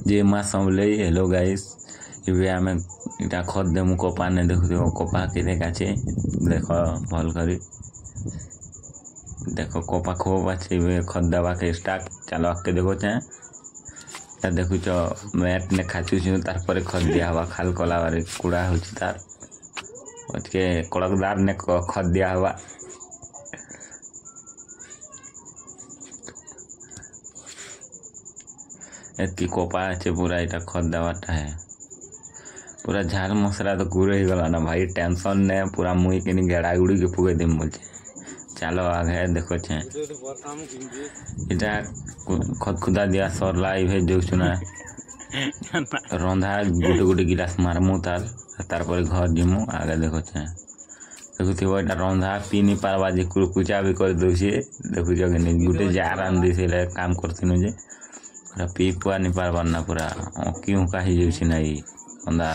जे माँ समले hello guys इबे आमे इटा खत देमु कपा ने देखु कपा केते काचे देखो भल करी देखो कपा खूब अच्छे खत दवा के स्टार्ट चलो के देखो चाहे ता देखु छ मैट ने खाचु छ तार पर खत दिया हवा खाल कला बारे कुड़ा होची तार ओके कड़कदार ने खत दिया हवा एतकी कोपा अच्छे पूरा इटा खत दवाटा है पूरा झाल मसला तो गुरे ही गला ना भाई टेंशन ने पूरा मुई के गेड़ा गुड़ी के फुगे देम बोल चलो आगे देखो छे इटा खत खुदा दिया सरला इभे जो सुना रंधा गुटे गुटे गिलास मारमु तार पर घर जिमु आगे देखो छे देखु इटा रंधा पी नहीं पारबा जे कुचा भी कर दोछे देखु जो गुटे जार आन दिसे काम करथिनु जे पी पुआ नहीं पारबार ना पूरा क्यों कही जाऊँ ना